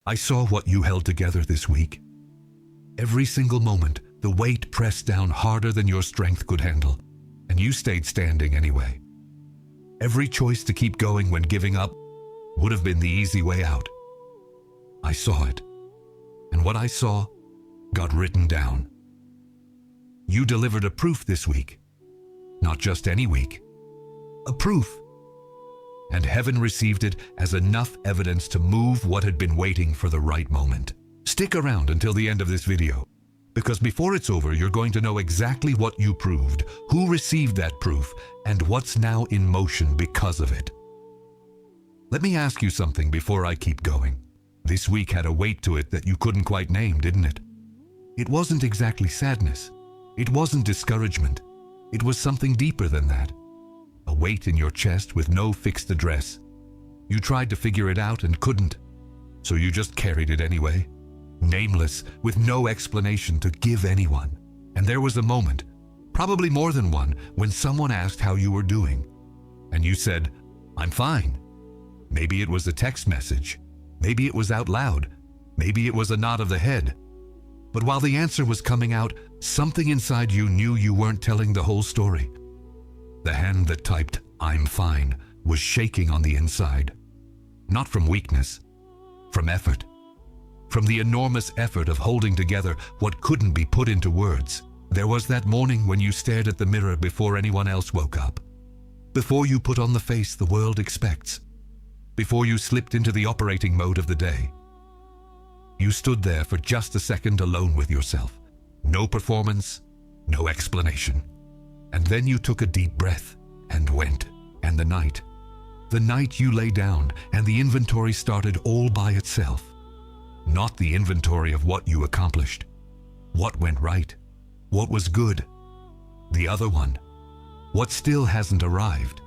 I saw what you held together this week. Every single moment, the weight pressed down harder than your strength could handle, and you stayed standing anyway. Every choice to keep going when giving up would have been the easy way out. I saw it, and what I saw got written down. You delivered a proof this week, not just any week, a proof. And heaven received it as enough evidence to move what had been waiting for the right moment. Stick around until the end of this video, because before it's over, you're going to know exactly what you proved, who received that proof, and what's now in motion because of it. Let me ask you something before I keep going. This week had a weight to it that you couldn't quite name, didn't it? It wasn't exactly sadness. It wasn't discouragement. It was something deeper than that. A weight in your chest with no fixed address. You tried to figure it out and couldn't, so you just carried it anyway. Nameless, with no explanation to give anyone. And there was a moment, probably more than one, when someone asked how you were doing. And you said, "I'm fine." Maybe it was a text message. Maybe it was out loud. Maybe it was a nod of the head. But while the answer was coming out, something inside you knew you weren't telling the whole story. The hand that typed, "I'm fine," was shaking on the inside. Not from weakness, from effort. From the enormous effort of holding together what couldn't be put into words. There was that morning when you stared at the mirror before anyone else woke up. Before you put on the face the world expects. Before you slipped into the operating mode of the day. You stood there for just a second alone with yourself. No performance, no explanation. And then you took a deep breath and went. And the night you lay down and the inventory started all by itself. Not the inventory of what you accomplished, what went right, what was good. The other one, what still hasn't arrived,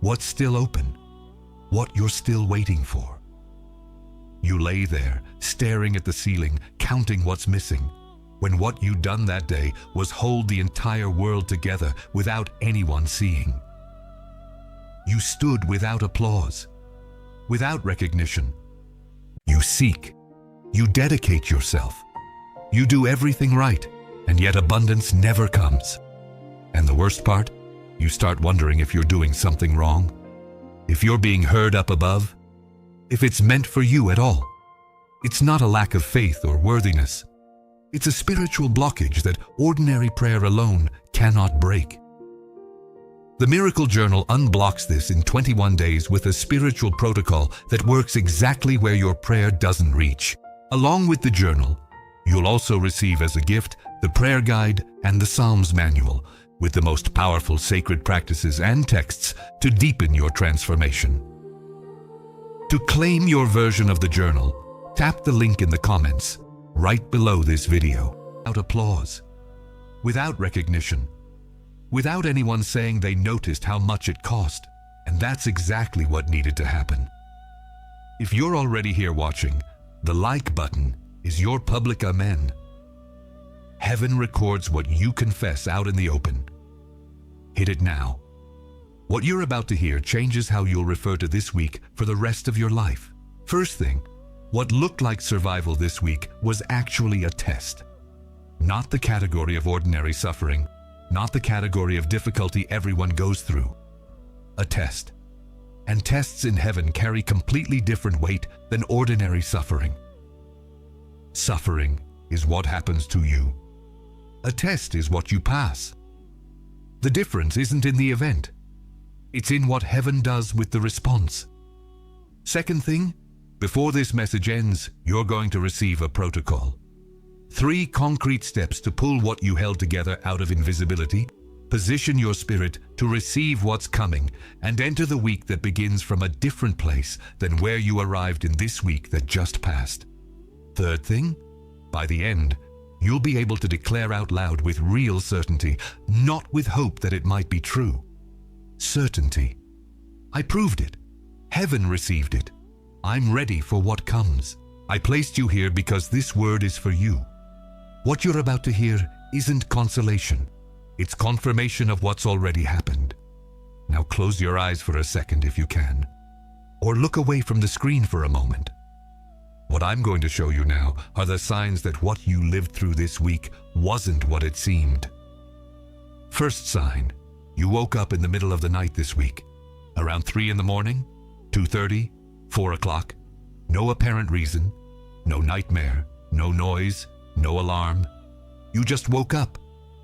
what's still open, what you're still waiting for. You lay there, staring at the ceiling, counting what's missing, when what you'd done that day was hold the entire world together without anyone seeing. You stood without applause, without recognition. You seek, you dedicate yourself. You do everything right, and yet abundance never comes. And the worst part, you start wondering if you're doing something wrong, if you're being heard up above, if it's meant for you at all. It's not a lack of faith or worthiness. It's a spiritual blockage that ordinary prayer alone cannot break. The Miracle Journal unblocks this in 21 days with a spiritual protocol that works exactly where your prayer doesn't reach. Along with the journal, you'll also receive as a gift the prayer guide and the Psalms manual with the most powerful sacred practices and texts to deepen your transformation. To claim your version of the journal, tap the link in the comments right below this video. Without applause, without recognition, without anyone saying they noticed how much it cost. And that's exactly what needed to happen. If you're already here watching, the like button is your public amen. Heaven records what you confess out in the open. Hit it now. What you're about to hear changes how you'll refer to this week for the rest of your life. First thing, what looked like survival this week was actually a test. Not the category of ordinary suffering, not the category of difficulty everyone goes through. A test. And tests in heaven carry completely different weight than ordinary suffering. Suffering is what happens to you. A test is what you pass. The difference isn't in the event. It's in what heaven does with the response. Second thing, before this message ends, you're going to receive a protocol. 3 concrete steps to pull what you held together out of invisibility, position your spirit to receive what's coming, and enter the week that begins from a different place than where you arrived in this week that just passed. Third thing, by the end, you'll be able to declare out loud with real certainty, not with hope that it might be true. Certainty. I proved it. Heaven received it. I'm ready for what comes. I placed you here because this word is for you. What you're about to hear isn't consolation. It's confirmation of what's already happened. Now close your eyes for a second if you can, or look away from the screen for a moment. What I'm going to show you now are the signs that what you lived through this week wasn't what it seemed. First sign, you woke up in the middle of the night this week. Around 3 in the morning, 2:30, 4 o'clock. No apparent reason, no nightmare, no noise, no alarm. You just woke up,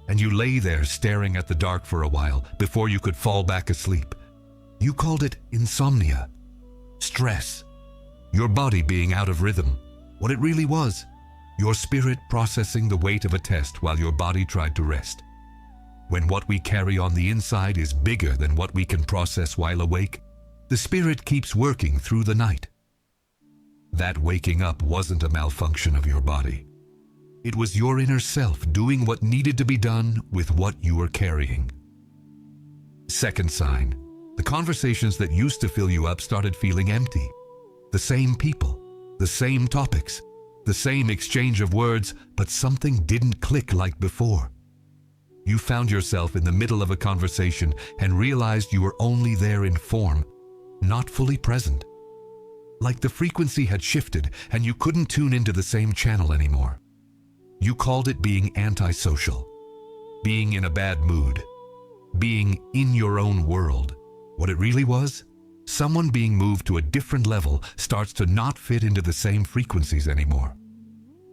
and you lay there staring at the dark for a while before you could fall back asleep. You called it insomnia, stress, your body being out of rhythm. What it really was, your spirit processing the weight of a test while your body tried to rest. When what we carry on the inside is bigger than what we can process while awake, the spirit keeps working through the night. That waking up wasn't a malfunction of your body. It was your inner self doing what needed to be done with what you were carrying. Second sign, the conversations that used to fill you up started feeling empty. The same people, the same topics, the same exchange of words, but something didn't click like before. You found yourself in the middle of a conversation and realized you were only there in form, not fully present. Like the frequency had shifted and you couldn't tune into the same channel anymore. You called it being antisocial, being in a bad mood, being in your own world. What it really was, someone being moved to a different level starts to not fit into the same frequencies anymore.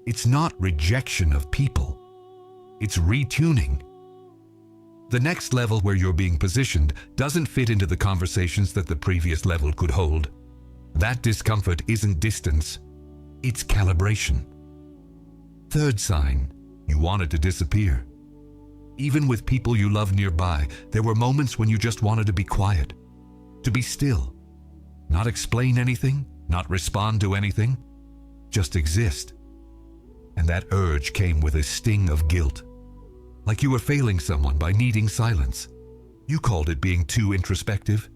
It's not rejection of people, it's retuning. The next level where you're being positioned doesn't fit into the conversations that the previous level could hold. That discomfort isn't distance, it's calibration. Third sign, you wanted to disappear. Even with people you love nearby, there were moments when you just wanted to be quiet, to be still, not explain anything, not respond to anything, just exist. And that urge came with a sting of guilt. Like you were failing someone by needing silence. You called it being too introspective,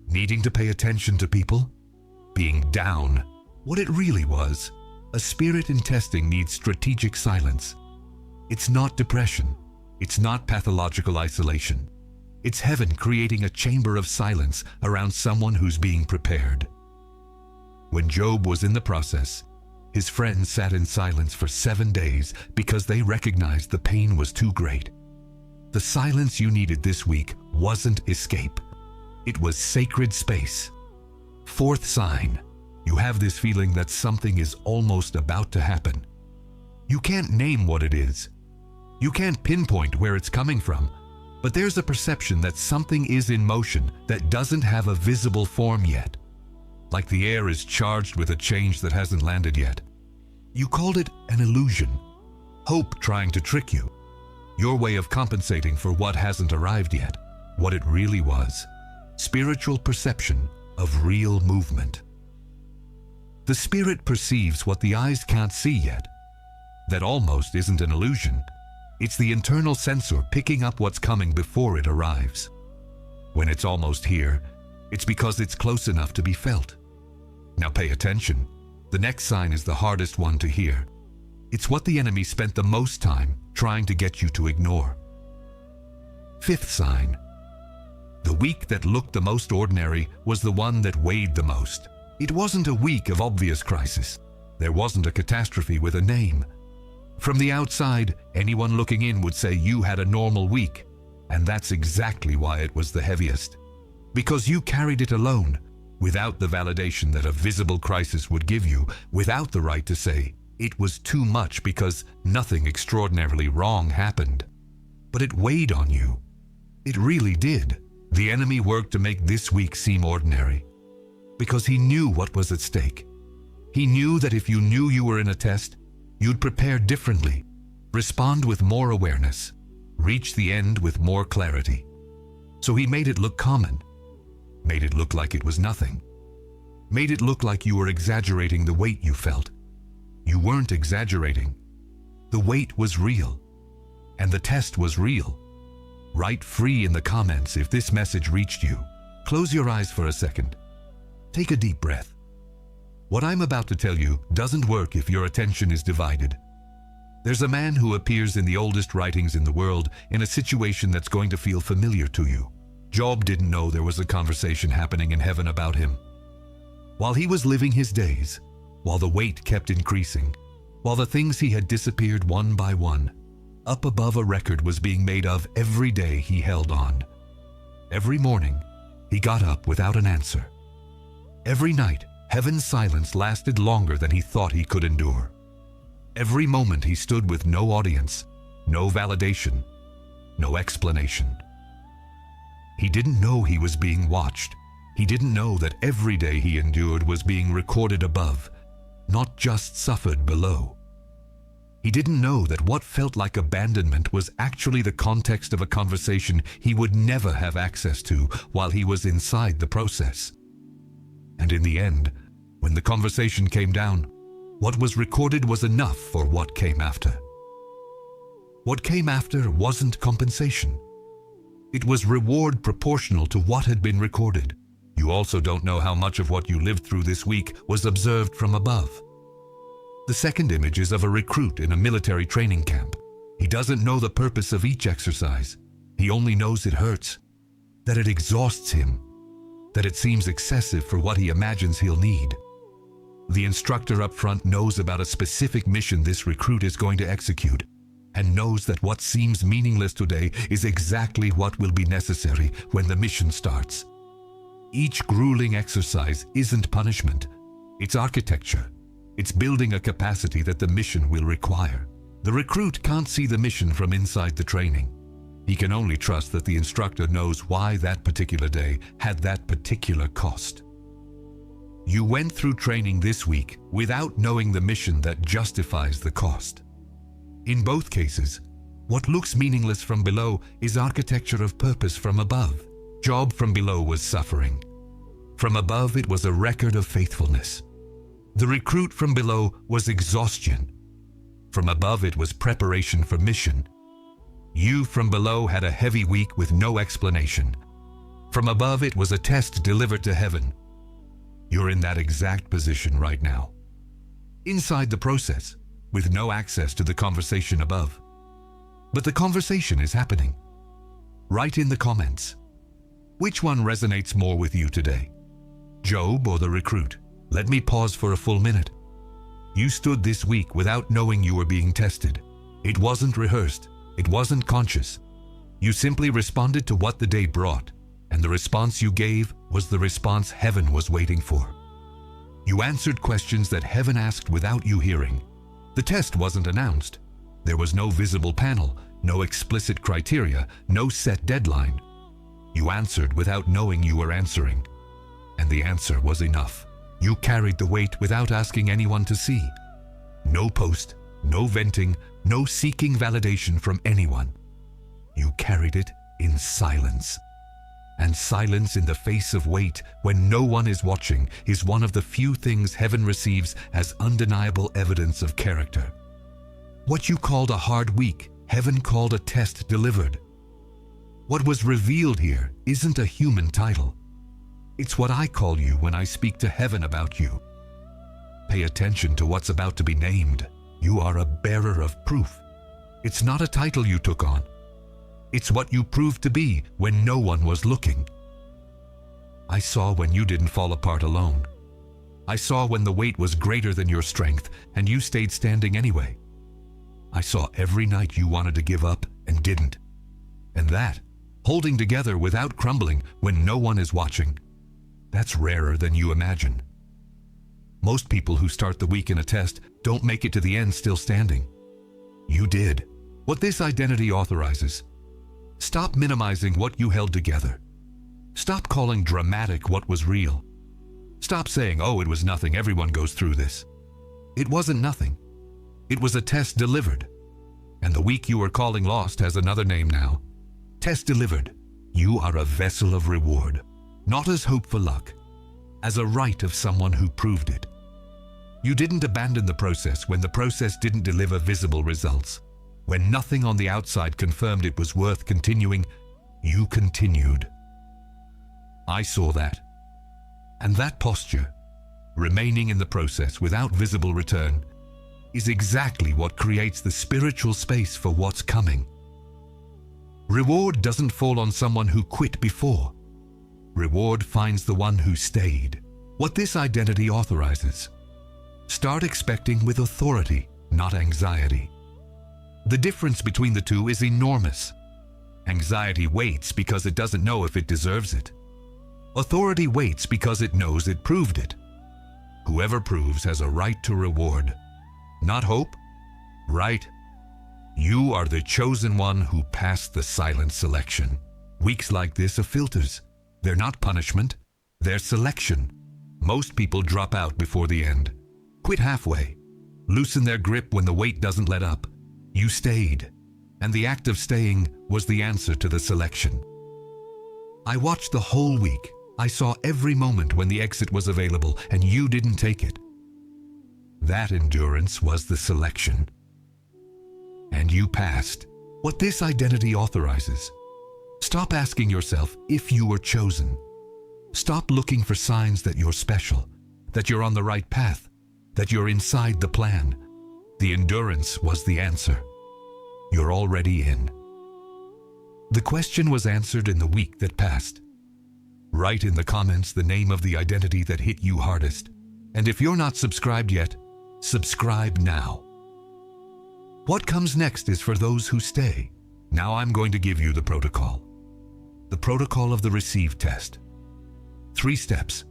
needing to pay attention to people, being down. What it really was, a spirit in testing needs strategic silence. It's not depression. It's not pathological isolation. It's heaven creating a chamber of silence around someone who's being prepared. When Job was in the process, his friends sat in silence for 7 days because they recognized the pain was too great. The silence you needed this week wasn't escape. It was sacred space. Fourth sign, you have this feeling that something is almost about to happen. You can't name what it is. You can't pinpoint where it's coming from, but there's a perception that something is in motion that doesn't have a visible form yet. Like the air is charged with a change that hasn't landed yet. You called it an illusion, hope trying to trick you, your way of compensating for what hasn't arrived yet. What it really was, spiritual perception of real movement. The spirit perceives what the eyes can't see yet. That almost isn't an illusion. It's the internal sensor picking up what's coming before it arrives. When it's almost here, it's because it's close enough to be felt. Now pay attention. The next sign is the hardest one to hear. It's what the enemy spent the most time trying to get you to ignore. Fifth sign. The week that looked the most ordinary was the one that weighed the most. It wasn't a week of obvious crisis. There wasn't a catastrophe with a name. From the outside, anyone looking in would say you had a normal week, and that's exactly why it was the heaviest. Because you carried it alone, without the validation that a visible crisis would give you, without the right to say it was too much because nothing extraordinarily wrong happened. But it weighed on you. It really did. The enemy worked to make this week seem ordinary, because he knew what was at stake. He knew that if you knew you were in a test, you'd prepare differently, respond with more awareness, reach the end with more clarity. So he made it look common, made it look like it was nothing, made it look like you were exaggerating the weight you felt. You weren't exaggerating. The weight was real, and the test was real. Write free in the comments if this message reached you. Close your eyes for a second. Take a deep breath. What I'm about to tell you doesn't work if your attention is divided. There's a man who appears in the oldest writings in the world in a situation that's going to feel familiar to you. Job didn't know there was a conversation happening in heaven about him. While he was living his days, while the weight kept increasing, while the things he had disappeared one by one. Up above a record was being made of every day he held on. Every morning, he got up without an answer. Every night, heaven's silence lasted longer than he thought he could endure. Every moment he stood with no audience, no validation, no explanation. He didn't know he was being watched. He didn't know that every day he endured was being recorded above, not just suffered below. He didn't know that what felt like abandonment was actually the context of a conversation he would never have access to while he was inside the process. And in the end, when the conversation came down, what was recorded was enough for what came after. What came after wasn't compensation. It was reward proportional to what had been recorded. You also don't know how much of what you lived through this week was observed from above. The second image is of a recruit in a military training camp. He doesn't know the purpose of each exercise. He only knows it hurts, that it exhausts him, that it seems excessive for what he imagines he'll need. The instructor up front knows about a specific mission this recruit is going to execute, and knows that what seems meaningless today is exactly what will be necessary when the mission starts. Each grueling exercise isn't punishment, it's architecture. It's building a capacity that the mission will require. The recruit can't see the mission from inside the training. He can only trust that the instructor knows why that particular day had that particular cost. You went through training this week without knowing the mission that justifies the cost. In both cases, what looks meaningless from below is architecture of purpose from above. Job from below was suffering. From above, it was a record of faithfulness. The recruit from below was exhaustion. From above, it was preparation for mission. You from below had a heavy week with no explanation. From above, it was a test delivered to heaven. You're in that exact position right now. Inside the process, with no access to the conversation above. But the conversation is happening. Write in the comments. Which one resonates more with you today? Job or the recruit? Let me pause for a full minute. You stood this week without knowing you were being tested. It wasn't rehearsed. It wasn't conscious. You simply responded to what the day brought, and the response you gave was the response heaven was waiting for. You answered questions that heaven asked without you hearing. The test wasn't announced. There was no visible panel, no explicit criteria, no set deadline. You answered without knowing you were answering, and the answer was enough. You carried the weight without asking anyone to see. No post, no venting, no seeking validation from anyone. You carried it in silence. And silence in the face of weight, when no one is watching, is one of the few things heaven receives as undeniable evidence of character. What you called a hard week, heaven called a test delivered. What was revealed here isn't a human title. It's what I call you when I speak to heaven about you. Pay attention to what's about to be named. You are a bearer of proof. It's not a title you took on. It's what you proved to be when no one was looking. I saw when you didn't fall apart alone. I saw when the weight was greater than your strength and you stayed standing anyway. I saw every night you wanted to give up and didn't. And that, holding together without crumbling when no one is watching, that's rarer than you imagine. Most people who start the week in a test don't make it to the end still standing. You did. What this identity authorizes. Stop minimizing what you held together. Stop calling dramatic what was real. Stop saying, oh, it was nothing, everyone goes through this. It wasn't nothing. It was a test delivered. And the week you were calling lost has another name now. Test delivered. You are a vessel of reward. Not as hope for luck, as a right of someone who proved it. You didn't abandon the process when the process didn't deliver visible results. When nothing on the outside confirmed it was worth continuing, you continued. I saw that. And that posture, remaining in the process without visible return, is exactly what creates the spiritual space for what's coming. Reward doesn't fall on someone who quit before. Reward finds the one who stayed. What this identity authorizes. Start expecting with authority, not anxiety. The difference between the two is enormous. Anxiety waits because it doesn't know if it deserves it. Authority waits because it knows it proved it. Whoever proves has a right to reward. Not hope? Right. You are the chosen one who passed the silent selection. Weeks like this are filters. They're not punishment. They're selection. Most people drop out before the end. Quit halfway. Loosen their grip when the weight doesn't let up. You stayed. And the act of staying was the answer to the selection. I watched the whole week. I saw every moment when the exit was available, and you didn't take it. That endurance was the selection. And you passed. What this identity authorizes. Stop asking yourself if you were chosen. Stop looking for signs that you're special, that you're on the right path, that you're inside the plan. The endurance was the answer. You're already in. The question was answered in the week that passed. Write in the comments the name of the identity that hit you hardest. And if you're not subscribed yet, subscribe now. What comes next is for those who stay. Now I'm going to give you the protocol. The protocol of the Receive test. 3 steps.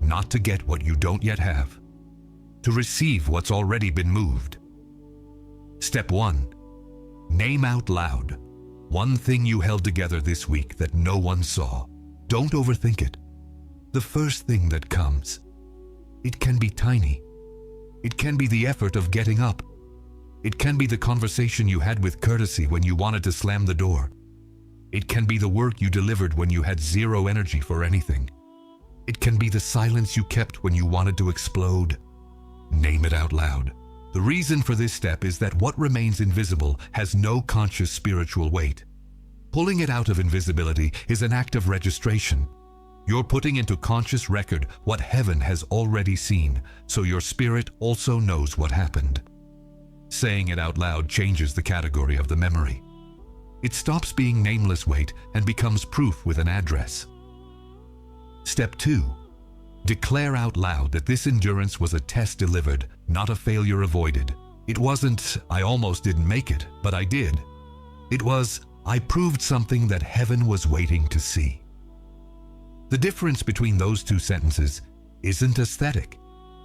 Not to get what you don't yet have. To receive what's already been moved. Step 1. Name out loud one thing you held together this week that no one saw. Don't overthink it. The first thing that comes. It can be tiny. It can be the effort of getting up. It can be the conversation you had with courtesy when you wanted to slam the door. It can be the work you delivered when you had zero energy for anything. It can be the silence you kept when you wanted to explode. Name it out loud. The reason for this step is that what remains invisible has no conscious spiritual weight. Pulling it out of invisibility is an act of registration. You're putting into conscious record what heaven has already seen, so your spirit also knows what happened. Saying it out loud changes the category of the memory. It stops being nameless weight and becomes proof with an address. Step 2. Declare out loud that this endurance was a test delivered, not a failure avoided. It wasn't, I almost didn't make it, but I did. It was, I proved something that heaven was waiting to see. The difference between those two sentences isn't aesthetic,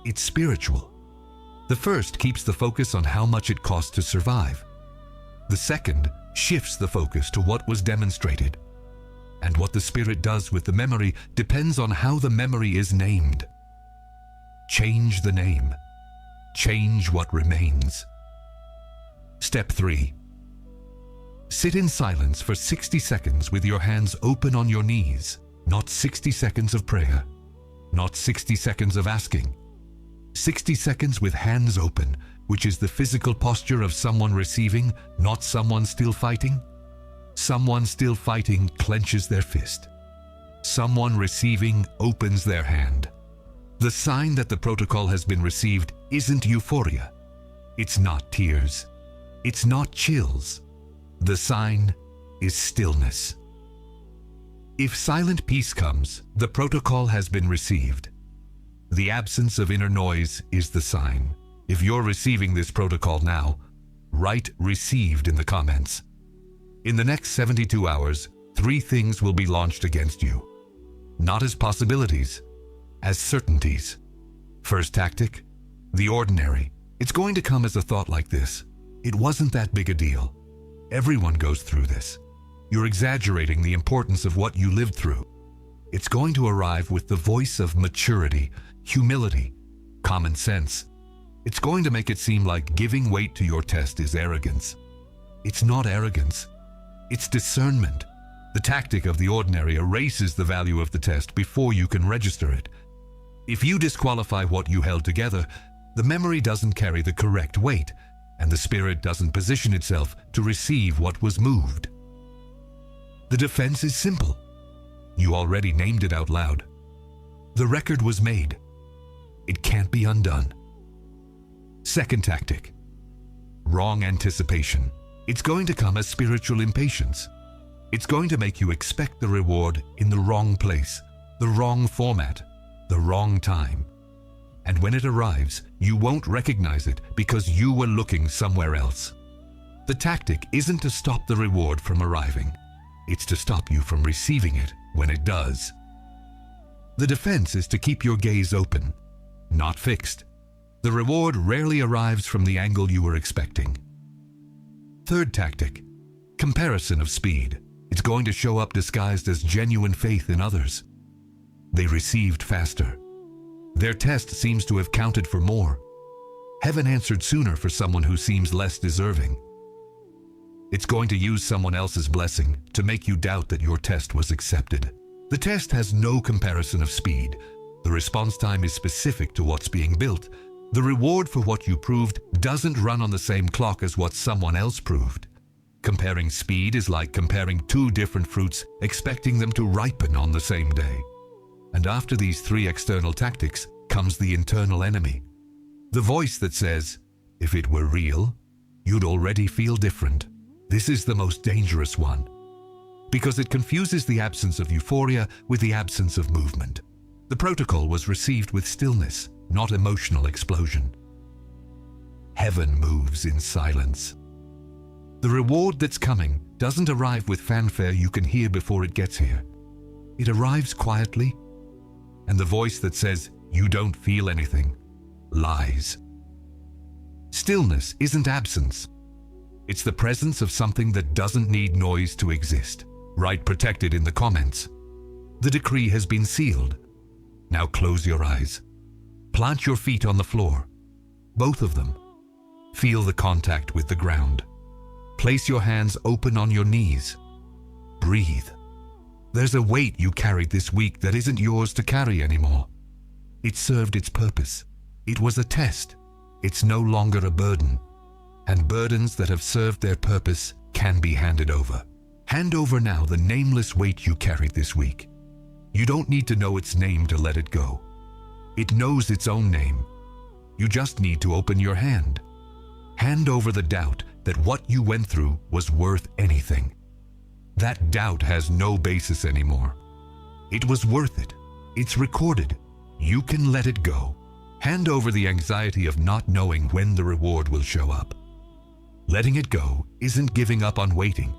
it's spiritual. The first keeps the focus on how much it cost to survive. The second shifts the focus to what was demonstrated. And what the spirit does with the memory depends on how the memory is named. Change the name. Change what remains. Step 3. Sit in silence for 60 seconds with your hands open on your knees. Not 60 seconds of prayer. Not 60 seconds of asking. 60 seconds with hands open, which is the physical posture of someone receiving, not someone still fighting. Someone still fighting clenches their fist. Someone receiving opens their hand. The sign that the protocol has been received isn't euphoria. It's not tears. It's not chills. The sign is stillness. If silent peace comes, the protocol has been received. The absence of inner noise is the sign. If you're receiving this protocol now, write received in the comments. In the next 72 hours, 3 things will be launched against you. Not as possibilities, as certainties. First tactic, the ordinary. It's going to come as a thought like this. It wasn't that big a deal. Everyone goes through this. You're exaggerating the importance of what you lived through. It's going to arrive with the voice of maturity, humility, common sense. It's going to make it seem like giving weight to your test is arrogance. It's not arrogance. It's discernment. The tactic of the ordinary erases the value of the test before you can register it. If you disqualify what you held together, the memory doesn't carry the correct weight, and the spirit doesn't position itself to receive what was moved. The defense is simple. You already named it out loud. The record was made. It can't be undone. Second tactic, wrong anticipation. It's going to come as spiritual impatience. It's going to make you expect the reward in the wrong place, the wrong format, the wrong time. And when it arrives, you won't recognize it because you were looking somewhere else. The tactic isn't to stop the reward from arriving. It's to stop you from receiving it when it does. The defense is to keep your gaze open, not fixed. The reward rarely arrives from the angle you were expecting. Third tactic, comparison of speed. It's going to show up disguised as genuine faith in others. They received faster. Their test seems to have counted for more. Heaven answered sooner for someone who seems less deserving. It's going to use someone else's blessing to make you doubt that your test was accepted. The test has no comparison of speed. The response time is specific to what's being built. The reward for what you proved doesn't run on the same clock as what someone else proved. Comparing speed is like comparing two different fruits, expecting them to ripen on the same day. And after these three external tactics comes the internal enemy. The voice that says, if it were real, you'd already feel different. This is the most dangerous one, because it confuses the absence of euphoria with the absence of movement. The protocol was received with stillness, not emotional explosion. Heaven moves in silence. The reward that's coming doesn't arrive with fanfare you can hear before it gets here. It arrives quietly, and the voice that says, you don't feel anything, lies. Stillness isn't absence. It's the presence of something that doesn't need noise to exist. Write protected in the comments. The decree has been sealed. Now close your eyes. Plant your feet on the floor, both of them. Feel the contact with the ground. Place your hands open on your knees. Breathe. There's a weight you carried this week that isn't yours to carry anymore. It served its purpose. It was a test. It's no longer a burden. And burdens that have served their purpose can be handed over. Hand over now the nameless weight you carried this week. You don't need to know its name to let it go. It knows its own name. You just need to open your hand. Hand over the doubt that what you went through was worth anything. That doubt has no basis anymore. It was worth it. It's recorded. You can let it go. Hand over the anxiety of not knowing when the reward will show up. Letting it go isn't giving up on waiting.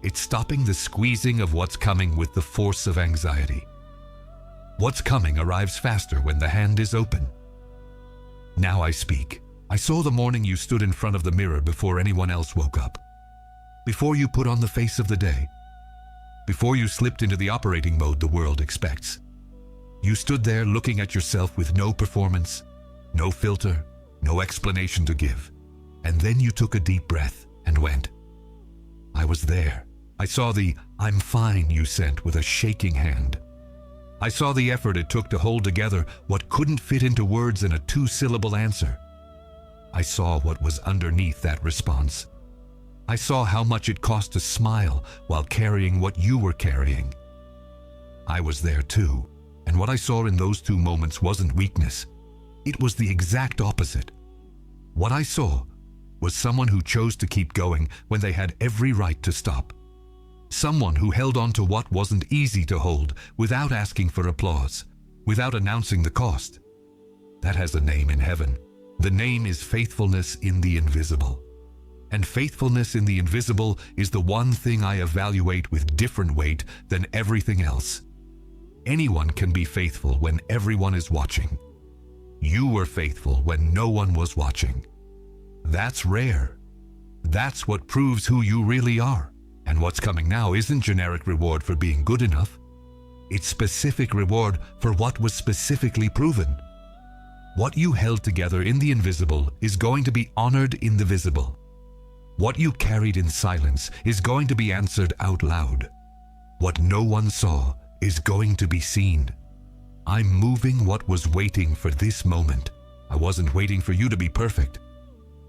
It's stopping the squeezing of what's coming with the force of anxiety. What's coming arrives faster when the hand is open. Now I speak. I saw the morning you stood in front of the mirror before anyone else woke up. Before you put on the face of the day. Before you slipped into the operating mode the world expects. You stood there looking at yourself with no performance, no filter, no explanation to give. And then you took a deep breath and went. I was there. I saw the "I'm fine" you sent with a shaking hand. I saw the effort it took to hold together what couldn't fit into words in a two-syllable answer. I saw what was underneath that response. I saw how much it cost to smile while carrying what you were carrying. I was there too, and what I saw in those 2 moments wasn't weakness. It was the exact opposite. What I saw was someone who chose to keep going when they had every right to stop. Someone who held on to what wasn't easy to hold without asking for applause, without announcing the cost. That has a name in heaven. The name is faithfulness in the invisible. And faithfulness in the invisible is the one thing I evaluate with different weight than everything else. Anyone can be faithful when everyone is watching. You were faithful when no one was watching. That's rare. That's what proves who you really are. And what's coming now isn't generic reward for being good enough. It's specific reward for what was specifically proven. What you held together in the invisible is going to be honored in the visible. What you carried in silence is going to be answered out loud. What no one saw is going to be seen. I'm moving what was waiting for this moment. I wasn't waiting for you to be perfect.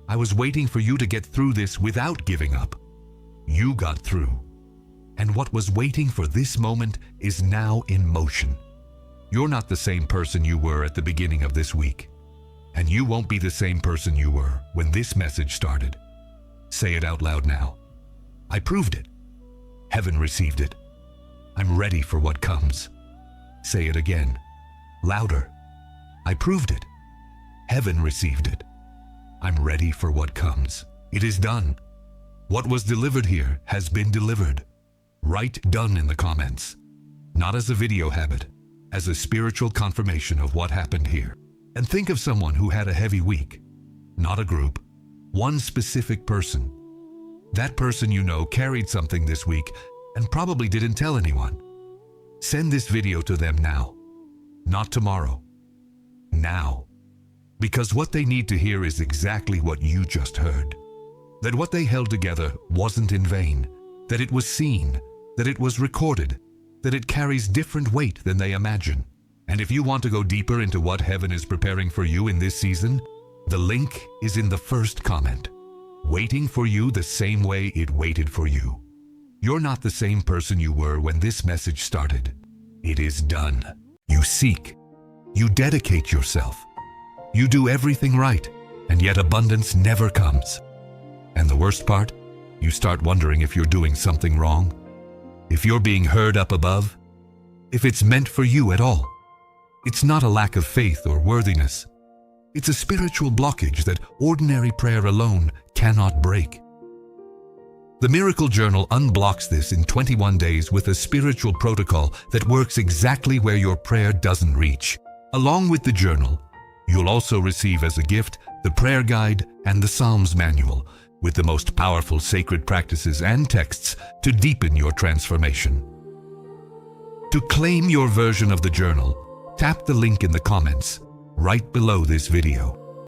I was waiting for you to get through this without giving up. You got through. And what was waiting for this moment is now in motion. You're not the same person you were at the beginning of this week. And you won't be the same person you were when this message started. Say it out loud now. I proved it. Heaven received it. I'm ready for what comes. Say it again. Louder. I proved it. Heaven received it. I'm ready for what comes. It is done. What was delivered here has been delivered. Write "done" in the comments. Not as a video habit, as a spiritual confirmation of what happened here. And think of someone who had a heavy week. Not a group, one specific person. That person you know carried something this week and probably didn't tell anyone. Send this video to them now. Not tomorrow. Now. Because what they need to hear is exactly what you just heard. That what they held together wasn't in vain. That it was seen. That it was recorded. That it carries different weight than they imagine. And if you want to go deeper into what heaven is preparing for you in this season, the link is in the first comment. Waiting for you the same way it waited for you. You're not the same person you were when this message started. It is done. You seek. You dedicate yourself. You do everything right, and yet abundance never comes. And the worst part, you start wondering if you're doing something wrong, if you're being heard up above, if it's meant for you at all. It's not a lack of faith or worthiness. It's a spiritual blockage that ordinary prayer alone cannot break. The Miracle Journal unblocks this in 21 days with a spiritual protocol that works exactly where your prayer doesn't reach. Along with the journal, you'll also receive as a gift the prayer guide and the Psalms manual with the most powerful sacred practices and texts to deepen your transformation. To claim your version of the journal, tap the link in the comments right below this video.